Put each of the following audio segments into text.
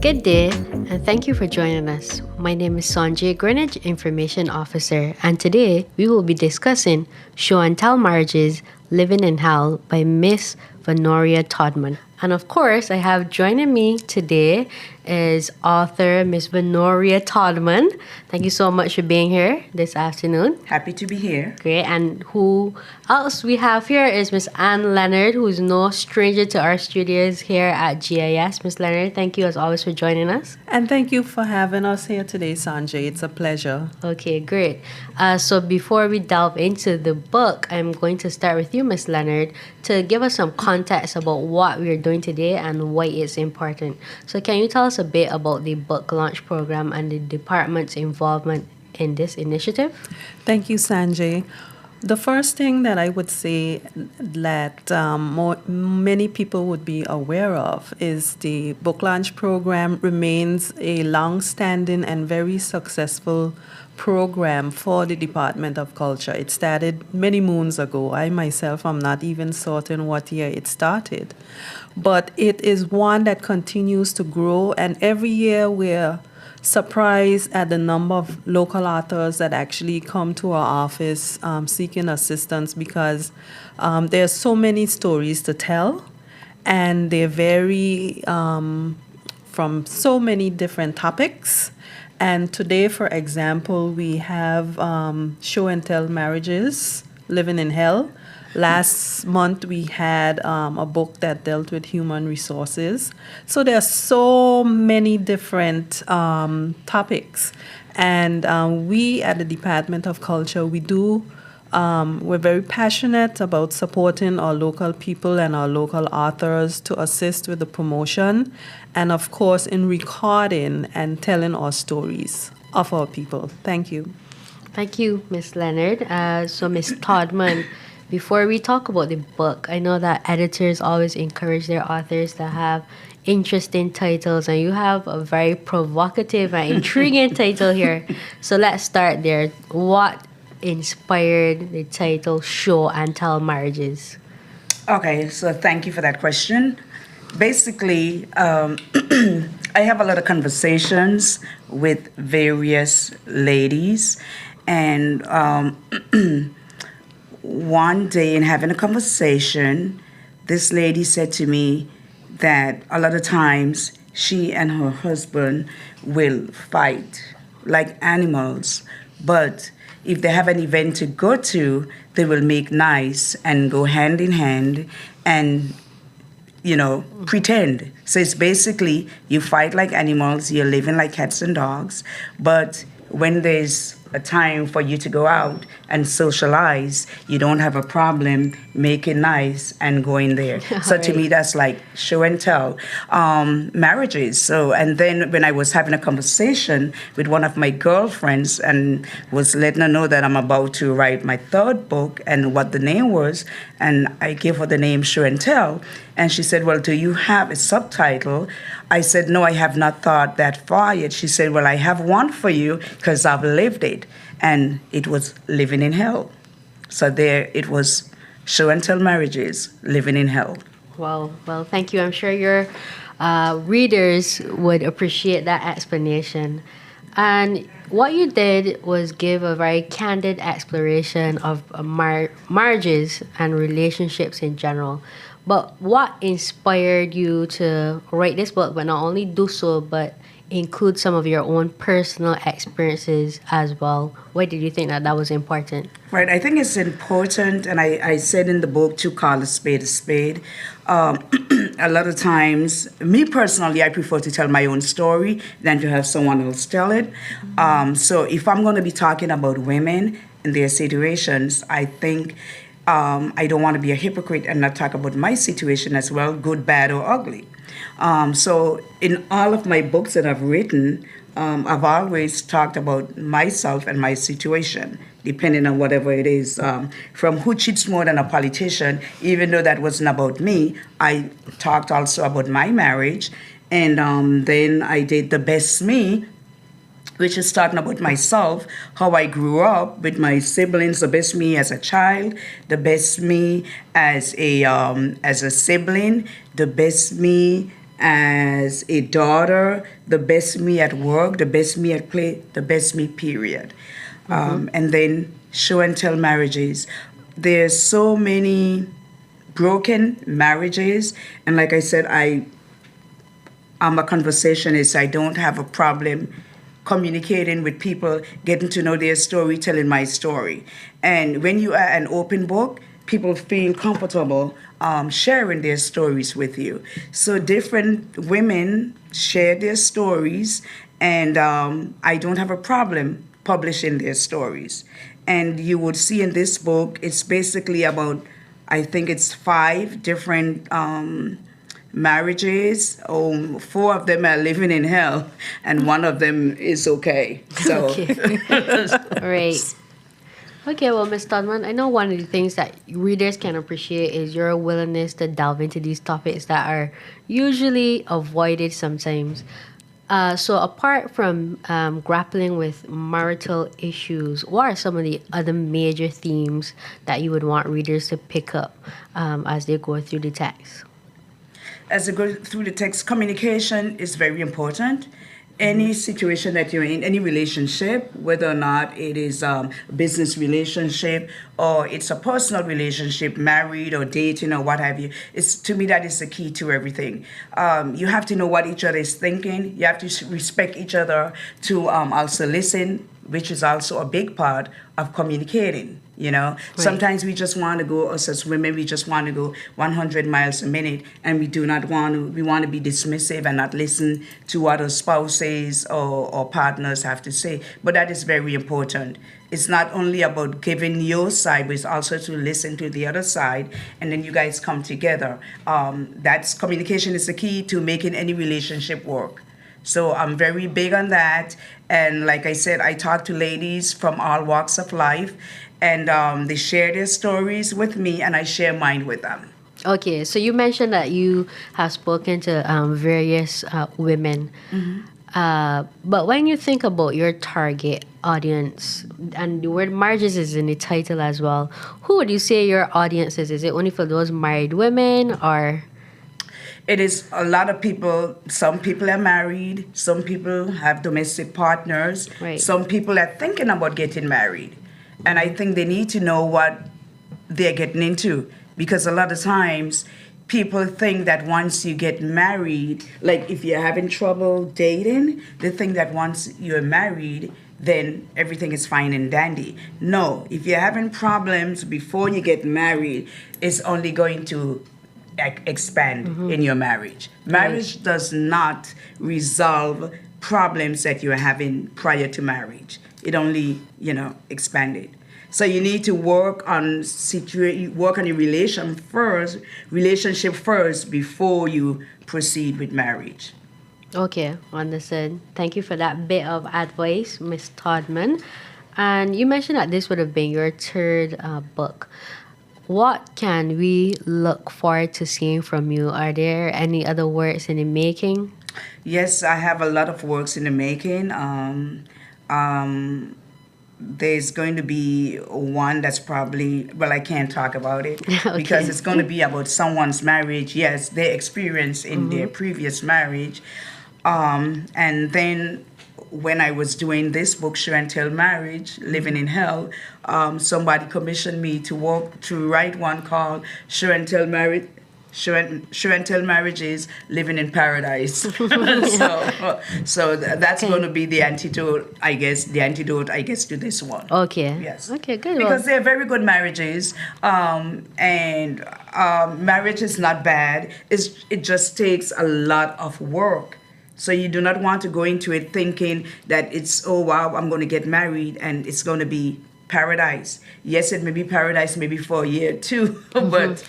Good day, and thank you for joining us. My name is Sanjay, Greenwich Information Officer, and today we will be discussing Show and Tell Marriages Living in Hell by Miss Veronia Todman. And of course, I have joining me today is author Miss Veronia Todman. Thank you so much for being here this afternoon. Happy to be here. Great. And who else we have here is Miss Anne Leonard, who is no stranger to our studios here at GIS. Miss Leonard, thank you as always for joining us. And thank you for having us here today, Sanjay. It's a pleasure. Okay, great. So before we delve into the book, I'm going to start with you, Miss Leonard, to give us some context about what we're doing today and why it's important. So can you tell us a bit about the book launch program and the department's involvement in this initiative? Thank you, Sanjay. The first thing that I would say that many people would be aware of is the book launch program remains a long-standing and very successful program for the Department of Culture. It started many moons ago. I myself am not even certain what year it started. But it is one that continues to grow, and every year we're surprised at the number of local authors that actually come to our office seeking assistance because there's so many stories to tell, and they vary from so many different topics. And today, for example, we have Show and Tell Marriages Living in Hell. Last month, we had a book that dealt with human resources. So there are so many different topics. And we at the Department of Culture, we're very passionate about supporting our local people and our local authors to assist with the promotion and, of course, in recording and telling our stories of our people. Thank you. Thank you, Miss Leonard. So, Miss Todman, before we talk about the book, I know that editors always encourage their authors to have interesting titles, and you have a very provocative and intriguing title here. So let's start there. What inspired the title Show and Tell Marriages? Okay, so thank you for that question. Basically, I have a lot of conversations with various ladies, and one day in having a conversation, this lady said to me that a lot of times she and her husband will fight like animals, but if they have an event to go to, they will make nice and go hand in hand and, pretend. So it's basically you fight like animals, you're living like cats and dogs, but when there's a time for you to go out and socialize, you don't have a problem making nice and going there. So Right. to me, that's like show and tell marriages. So, and then when I was having a conversation with one of my girlfriends and was letting her know that I'm about to write my third book and what the name was, and I gave her the name Show and Tell, and she said, well, do you have a subtitle? I said, no, I have not thought that far yet. She said, well, I have one for you because I've lived it. And it was Living in Hell. So there it was, Show and Tell Marriages, Living in Hell. Well, thank you. I'm sure your readers would appreciate that explanation. And what you did was give a very candid exploration of marriages and relationships in general. But what inspired you to write this book, but not only do so, but include some of your own personal experiences as well? Why did you think that was important? Right, I think it's important, and I said in the book to call a spade a spade. A lot of times, me personally, I prefer to tell my own story than to have someone else tell it. So if I'm going to be talking about women and their situations, I think I don't want to be a hypocrite and not talk about my situation as well, good, bad, or ugly. So in all of my books that I've written, I've always talked about myself and my situation, depending on whatever it is. From Who Cheats More Than a Politician, even though that wasn't about me, I talked also about my marriage. And then I did The Best Me, which is talking about myself, how I grew up with my siblings, the best me as a child, the best me as a sibling, the best me as a daughter, the best me at work, the best me at play, the best me, period. And then show and tell marriages. There's so many broken marriages, and like I said, I'm a conversationist. I don't have a problem communicating with people, getting to know their story, telling my story. And when you are an open book, people feel comfortable sharing their stories with you. So different women share their stories, and I don't have a problem publishing their stories. And you would see in this book, it's basically about, I think it's 5 different marriages. 4 of them are living in hell, and 1 of them is okay. So, Okay. Right. Okay, well, Ms. Todman, I know one of the things that readers can appreciate is your willingness to delve into these topics that are usually avoided sometimes. So, apart from grappling with marital issues, what are some of the other major themes that you would want readers to pick up as they go through the text? as you go through the text, communication is very important. Any situation that you're in, any relationship, whether or not it is a business relationship or it's a personal relationship, married or dating or what have you, it's, to me, that is the key to everything. You have to know what each other is thinking. You have to respect each other, to also listen, which is also a big part of communicating. You know, Right. sometimes we just want to go, us as women, we just want to go 100 miles a minute, and we do not want to, we want to be dismissive and not listen to what our spouses or partners have to say. But that is very important. It's not only about giving your side, but it's also to listen to the other side, and then you guys come together. That's communication is the key to making any relationship work. So I'm very big on that. And like I said, I talk to ladies from all walks of life, and they share their stories with me, and I share mine with them. Okay, so you mentioned that you have spoken to various women. But when you think about your target audience, and the word marriages is in the title as well, who would you say your audience is? Is it only for those married women, or? It is a lot of people. Some people are married, some people have domestic partners, Right. some people are thinking about getting married. And I think they need to know what they're getting into, because a lot of times people think that once you get married, like if you're having trouble dating, they think that once you're married, then everything is fine and dandy. No, if you're having problems before you get married, it's only going to expand in your marriage. Marriage does not resolve problems that you're having prior to marriage. It only, expanded. So you need to work on your relationship first before you proceed with marriage. Okay, understood. Thank you for that bit of advice, Miss Todman. And you mentioned that this would have been your third book. What can we look forward to seeing from you? Are there any other works in the making? Yes, I have a lot of works in the making. There's going to be one that's probably, well, I can't talk about it Okay. because it's going to be about someone's marriage. Yes, their experience in their previous marriage. And then when I was doing this book, Show and Tell Marriage, Living in Hell, somebody commissioned me to write one called Show and Tell Marriage. Show and Tell Marriages, Living in Paradise. That's Okay. going to be the antidote, I guess, to this one. Okay. Yes. Okay, good. Because Well, they're very good marriages, and marriage is not bad. It just takes a lot of work. So you do not want to go into it thinking that it's, oh wow, I'm going to get married and it's going to be paradise. Yes, it may be paradise maybe for a year or two, but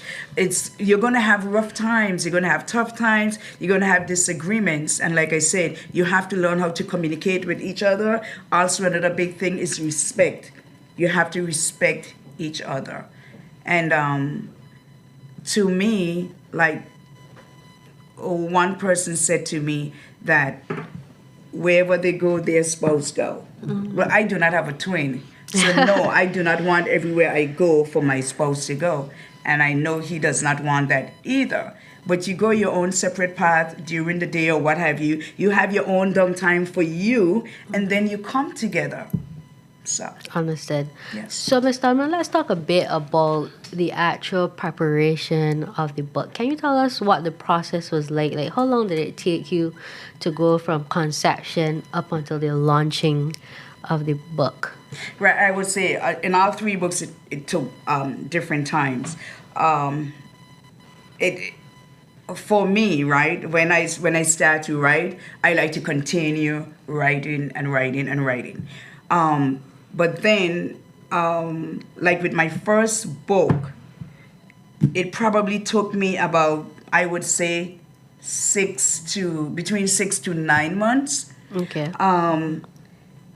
you're going to have rough times, you're going to have tough times, you're going to have disagreements. And like I said, you have to learn how to communicate with each other. Also, another big thing is respect. You have to respect each other. And to me, like one person said to me that wherever they go, their spouse go. Well, I do not have a twin. So no, I do not want everywhere I go for my spouse to go. And I know he does not want that either. but you go your own separate path during the day or what have you. You have your own downtime for you, and then you come together. So, Understood. yes. So, Ms. Todman, let's talk a bit about the actual preparation of the book. Can you tell us what the process was like? Like, how long did it take you to go from conception up until the launching of the book? Right, I would say in all three books, it took different times. It For me, right, when I start to write, I like to continue writing and writing and writing. But then, like with my first book, it probably took me about, I would say, between 6 to 9 months. Okay.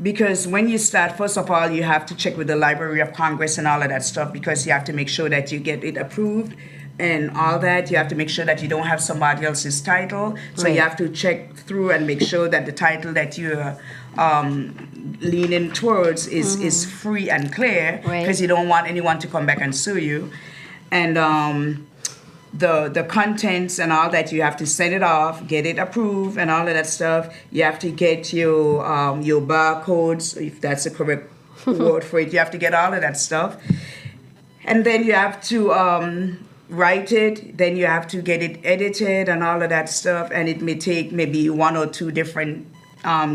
Because when you start, first of all, you have to check with the Library of Congress and all of that stuff, because you have to make sure that you get it approved and all that. You have to make sure that you don't have somebody else's title. So Right. you have to check through and make sure that the title that you're leaning towards is free and clear, Right. because you don't want anyone to come back and sue you. And the contents and all that, you have to send it off, get it approved, and all of that stuff. You have to get your barcodes, if that's the correct word for it. You have to get all of that stuff, and then you have to write it. Then you have to get it edited and all of that stuff. And it may take maybe one or two different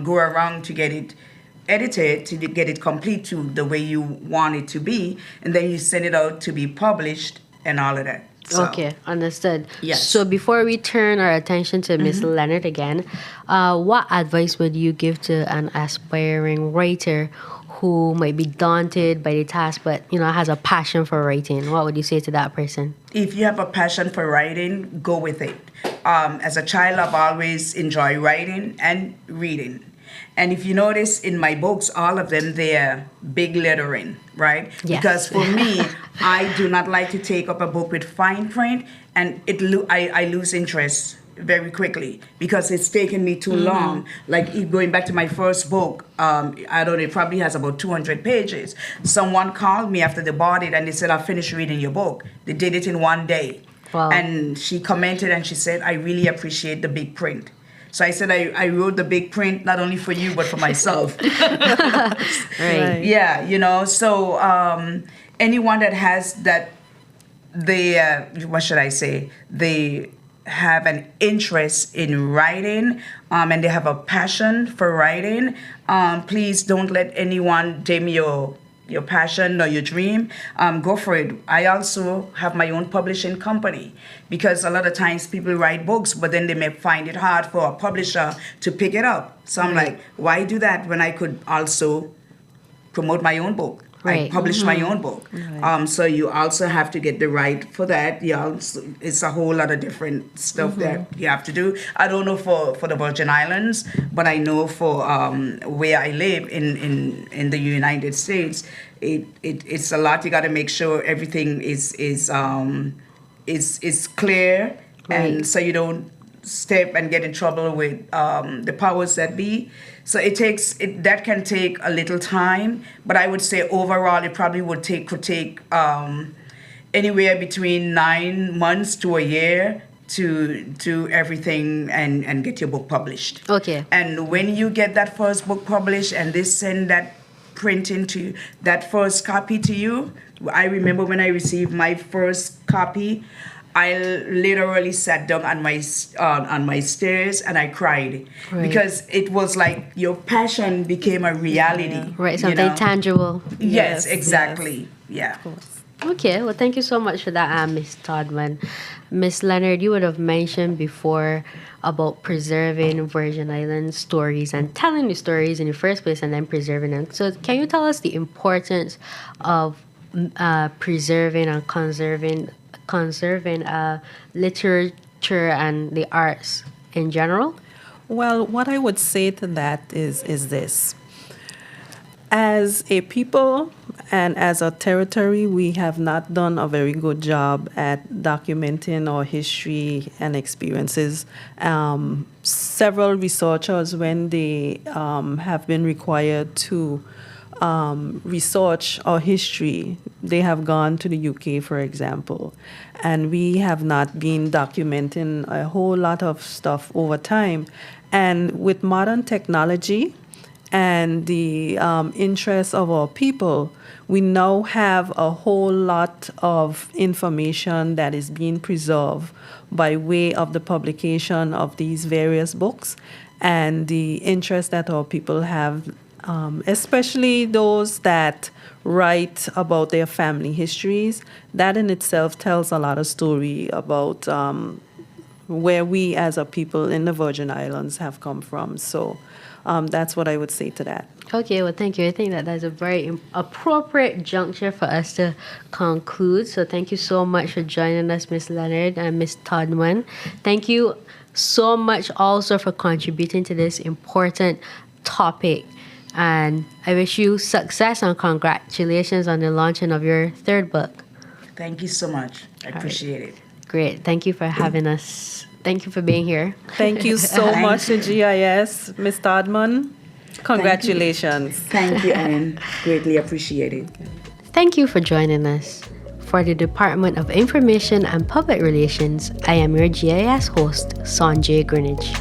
go around to get it edited, to get it complete to the way you want it to be, and then you send it out to be published and all of that. So, Okay, understood. Yes. So before we turn our attention to Miss Leonard again, what advice would you give to an aspiring writer who might be daunted by the task, but has a passion for writing? What would you say to that person? if you have a passion for writing, go with it. As a child, I've always enjoyed writing and reading. And if you notice in my books, all of them, they're big lettering, right? Yes. Because for me, I do not like to take up a book with fine print, and I lose interest very quickly because it's taken me too long. Like going back to my first book, I don't know, it probably has about 200 pages. Someone called me after they bought it and they said, I finished reading your book. They did it in one day. Wow. And she commented and she said, I really appreciate the big print. So I said, I wrote the big print not only for you, but for myself. Right. Yeah, so anyone that has that, what should I say? They have an interest in writing and they have a passion for writing. Please don't let anyone dim your passion or your dream. Go for it. I also have my own publishing company because a lot of times people write books, but then they may find it hard for a publisher to pick it up. So I'm like, why do that when I could also promote my own book? Right. I publish my own book. Right. So you also have to get the right for that. It's a whole lot of different stuff that you have to do. I don't know for the Virgin Islands, but I know for where I live in the United States, it's a lot. You got to make sure everything is clear, Right. and so you don't step and get in trouble with the powers that be. So that can take a little time, but I would say overall it probably could take anywhere between 9 months to a year to do everything and get your book published. Okay. And when you get that first book published and they send that that first copy to you, I remember when I received my first copy, I literally sat down on my stairs and I cried. Right. Because it was like your passion became a reality. Right, something tangible. Yes, Yes, exactly. Yeah. Okay, well, thank you so much for that, Miss Todman. Miss Leonard, you would have mentioned before about preserving Virgin Islands stories and telling the stories in the first place and then preserving them. So can you tell us the importance of preserving and conserving literature and the arts in general? Well, what I would say to that is this. As a people and as a territory, we have not done a very good job at documenting our history and experiences. Several researchers, when they have been required to research or history. They have gone to the UK, for example, and we have not been documenting a whole lot of stuff over time. And with modern technology and the interests of our people, we now have a whole lot of information that is being preserved by way of the publication of these various books and the interest that our people have, especially those that write about their family histories. That in itself tells a lot of story about where we as a people in the Virgin Islands have come from. So that's what I would say to that. Okay, well, thank you. I think that that's a very appropriate juncture for us to conclude. So thank you so much for joining us, Miss Leonard and Miss Todman. Thank you so much also for contributing to this important topic. And I wish you success and congratulations on the launching of your third book. Thank you so much. I appreciate it. Great. Thank you for having us. Thank you for being here. Thank you so much to GIS, Ms. Todman. Congratulations. Thank you, and greatly appreciate it. Thank you for joining us. For the Department of Information and Public Relations, I am your GIS host, Sanjay Greenwich.